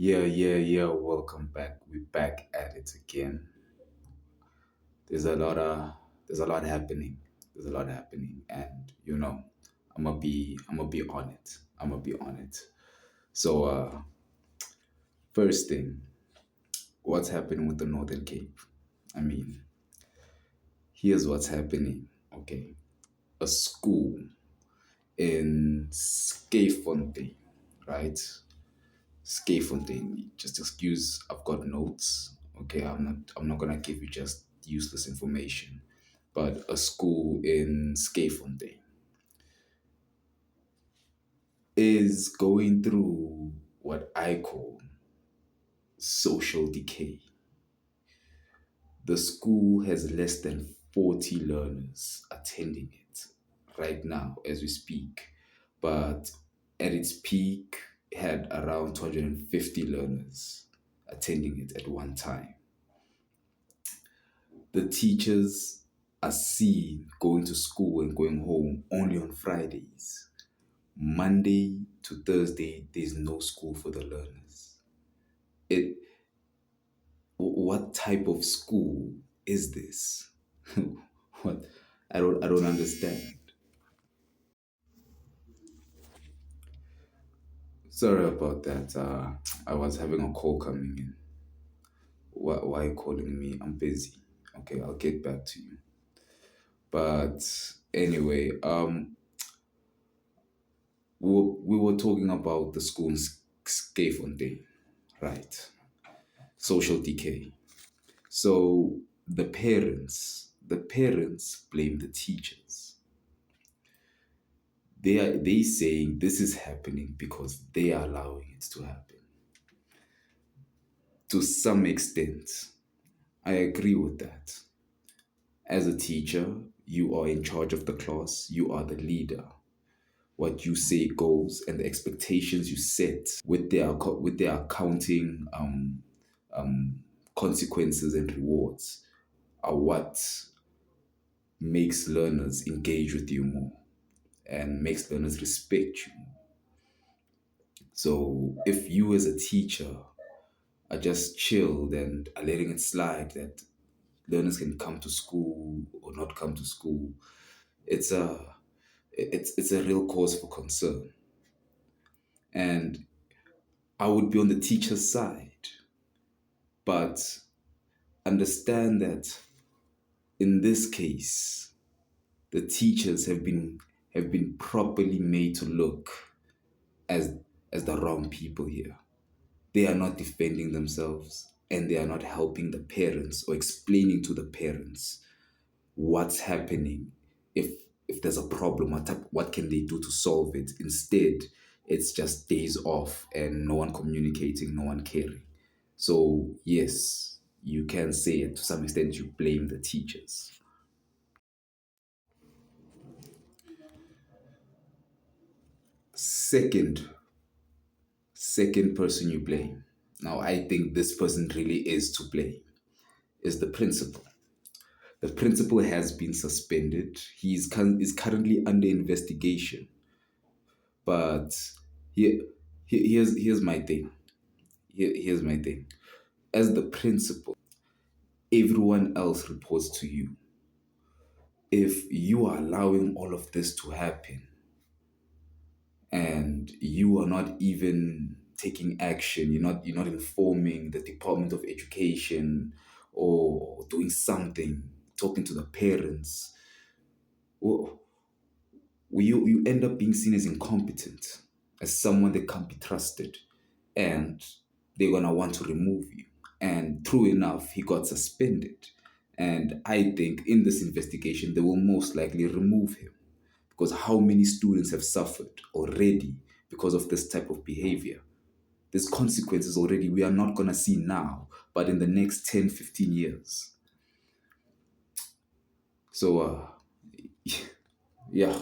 Yeah. Welcome back. We're back at it again. There's a lot of there's a lot happening. There's a lot happening, and I'm gonna be on it. I'm gonna be on it. So first thing, what's happening with the Northern Cape? I mean, here's what's happening. Okay, a school in Skeyfontein, right? Skeyfontein. Just excuse. I've got notes. Okay, I'm not gonna give you just useless information. But a school in Skeyfontein is going through what I call social decay. The school has less than 40 learners attending it right now as we speak, but at its peak had around 250 learners attending it at one time. The teachers are seen going to school and going home only on Fridays. Monday to Thursday, there's no school for the learners. It what type of school is this? What I don't understand. Sorry about that. I was having a call coming in. Why are you calling me? I'm busy. Okay, I'll get back to you. But anyway, we were talking about the school in Skeyfontein, right? Social decay. So the parents blame the teachers. They saying this is happening because they are allowing it to happen. To some extent, I agree with that. As a teacher, you are in charge of the class, you are the leader. What you say goes, and the expectations you set with their accounting consequences and rewards are what makes learners engage with you more and makes learners respect you more. So if you as a teacher are just chilled and are letting it slide that learners can come to school or not come to school, it's a it's a real cause for concern. And I would be on the teacher's side, but understand that in this case, the teachers have been properly made to look as as the wrong people here. They are not defending themselves and they are not helping the parents or explaining to the parents what's happening. If there's a problem, what can they do to solve it? Instead, it's just days off and no one communicating, no one caring. So yes, you can say it to some extent you blame the teachers. Second person you blame. Now I think this person really is to blame, is the principal. The principal has been suspended. Is currently under investigation. But here, here's my thing. Here's my thing. As the principal, everyone else reports to you. If you are allowing all of this to happen and you are not even taking action, you're not informing the Department of Education or doing something, talking to the parents, well, you end up being seen as incompetent, as someone that can't be trusted, and they're gonna want to remove you. And true enough, he got suspended. And I think in this investigation, they will most likely remove him because how many students have suffered already because of this type of behavior? There's consequences already we are not gonna see now, but in the next 10, 15 years. So, yeah.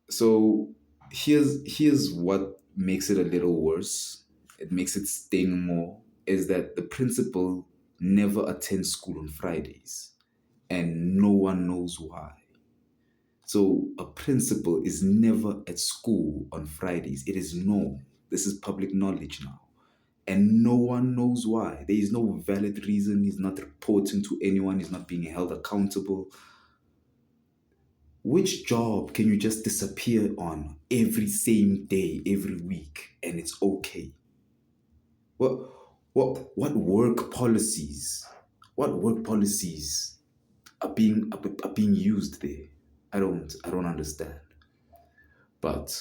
So here's what makes it a little worse. It makes it sting more. Is that the principal never attends school on Fridays, and no one knows why. So a principal is never at school on Fridays. It is known. This is public knowledge now. And no one knows why. There is no valid reason. He's not reporting to anyone. He's not being held accountable. Which job can you just disappear on every same day, every week, and it's okay? What what work policies? What work policies are being used there? I don't understand. But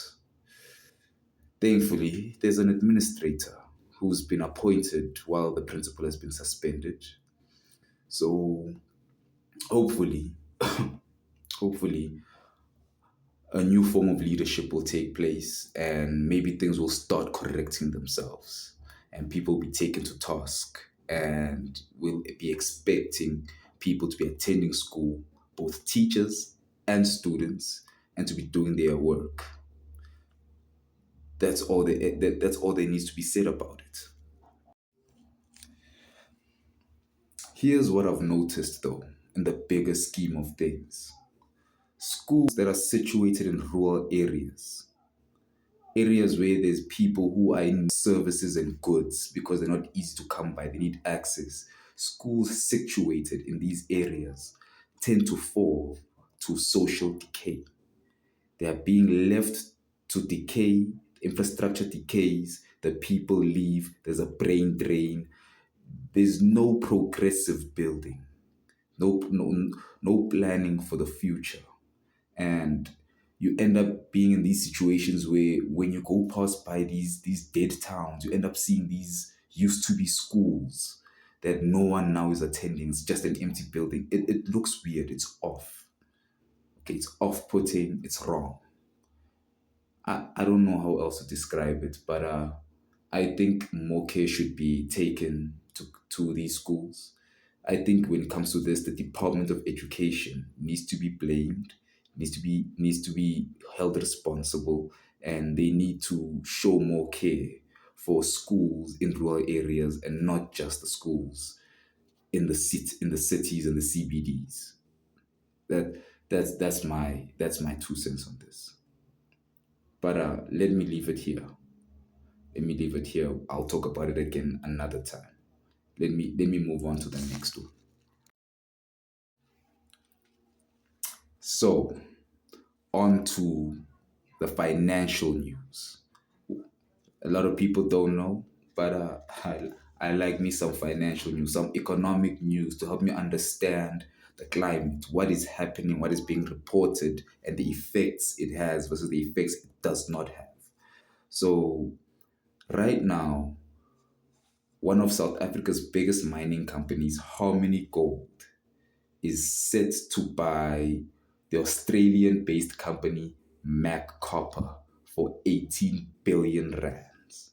thankfully, there's an administrator who's been appointed while the principal has been suspended. So hopefully, hopefully, a new form of leadership will take place and maybe things will start correcting themselves and people will be taken to task and we'll be expecting people to be attending school, both teachers and students, and to be doing their work. That's all there needs to be said about it. Here's what I've noticed though, in the bigger scheme of things. Schools that are situated in rural areas where there's people who are in services and goods because they're not easy to come by, they need access. Schools situated in these areas tend to fall to social decay. They are being left to decay, infrastructure decays, the people leave, there's a brain drain, there's no progressive building, no planning for the future. And you end up being in these situations where when you go past by these dead towns, you end up seeing these used to be schools that no one now is attending. It's just an empty building. It looks weird. It's off. Okay, it's off-putting. It's wrong. I don't know how else to describe it, but I think more care should be taken to these schools. I think when it comes to this, the Department of Education needs to be blamed, needs to be held responsible, and they need to show more care for schools in rural areas and not just the schools in the cities and the CBDs. That's my 2 cents on this. But let me leave it here. Let me leave it here. I'll talk about it again another time. Let me move on to the next one. So, on to the financial news. A lot of people don't know, but I like me some financial news, some economic news to help me understand the climate, what is happening, what is being reported, and the effects it has versus the effects it does not have. So, right now, one of South Africa's biggest mining companies, Harmony Gold, is set to buy the Australian based company MACcopper for 18 billion rands.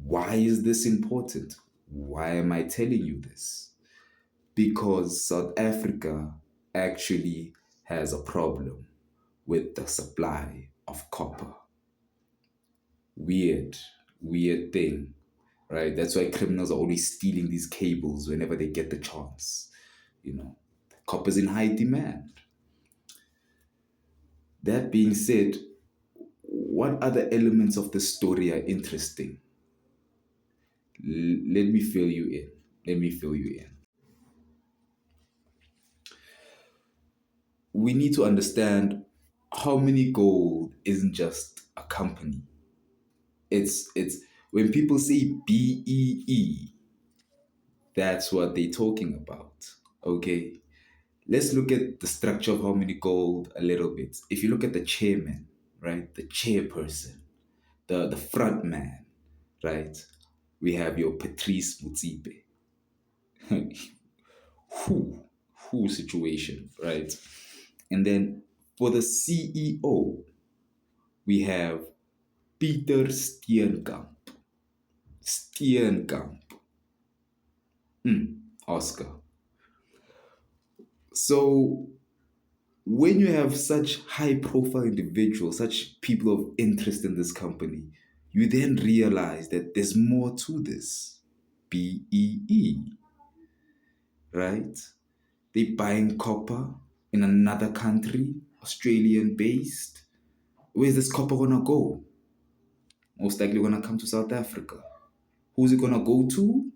Why is this important? Why am I telling you this? Because South Africa actually has a problem with the supply of copper. Weird, weird thing, right? That's why criminals are always stealing these cables whenever they get the chance. You know, copper's in high demand. That being said, what other elements of the story are interesting? Let me fill you in. Let me fill you in. We need to understand Harmony Gold isn't just a company. It's when people say BEE, that's what they're talking about. Okay. Let's look at the structure of Harmony Gold a little bit. If you look at the chairman, right, the chairperson, the front man, right, we have your Patrice Mutsipe. who who situation, right? And then for the CEO, we have Peter Steenkamp. Steenkamp. Oscar. So when you have such high profile individuals, such people of interest in this company, you then realize that there's more to this. BEE, right? They buying copper in another country Australian based, where's this copper gonna go? Most likely gonna come to South Africa. Who's it gonna go to?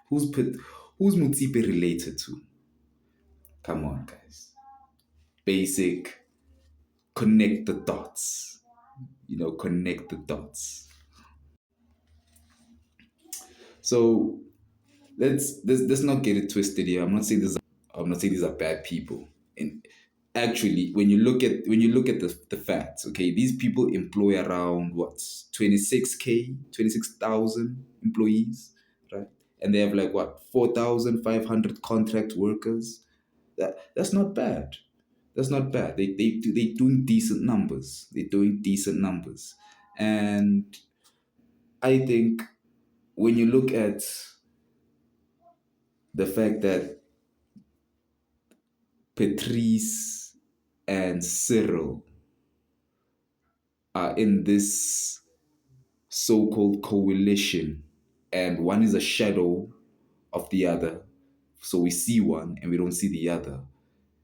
Who's put who's Mutsipe related to? Come on, guys. Basic, connect the dots. Connect the dots. So let's not get it twisted here. I'm not saying these are bad people. And actually, when you look at the facts, okay, these people employ around what 26,000 employees, right? And they have like what 4,500 contract workers. That's not bad. That's not bad. They doing decent numbers. They're doing decent numbers, and I think when you look at the fact that Patrice and Cyril are in this so-called coalition, and one is a shadow of the other, so we see one and we don't see the other.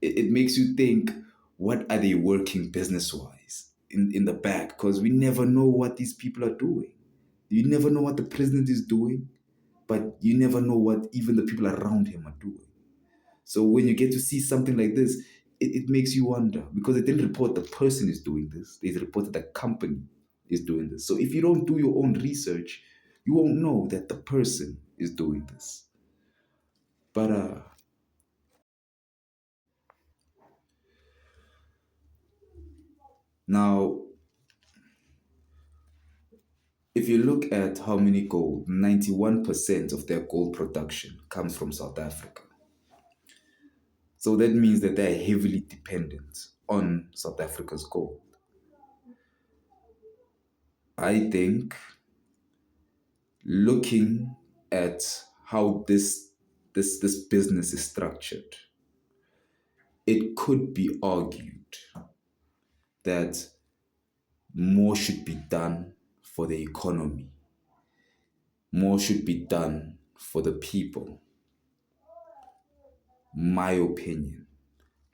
It makes you think, what are they working business-wise in the back? Because we never know what these people are doing. You never know what the president is doing, but you never know what even the people around him are doing. So when you get to see something like this, it makes you wonder, because they didn't report the person is doing this. They reported the company is doing this. So if you don't do your own research, you won't know that the person is doing this. But now, if you look at HarmonyGold, 91% of their gold production comes from South Africa. So that means that they're heavily dependent on South Africa's gold. I think looking at how this business is structured, it could be argued that more should be done for the economy. More should be done for the people. My opinion,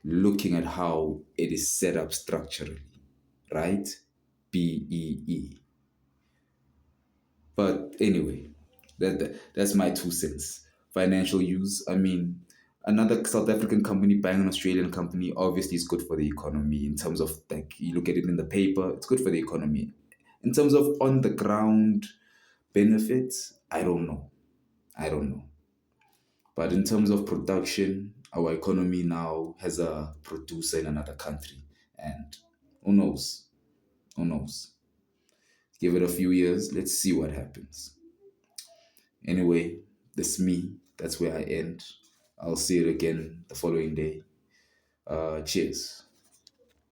looking at how it is set up structurally, right? BEE. But anyway, that's my 2 cents. Financial use. I mean, another South African company buying an Australian company obviously is good for the economy in terms of, like, you look at it in the paper, it's good for the economy. In terms of on the ground benefits, I don't know. I don't know. But in terms of production, our economy now has a producer in another country. And who knows? Who knows? Give it a few years, let's see what happens. Anyway, that's me. That's where I end. I'll see you again the following day. Cheers.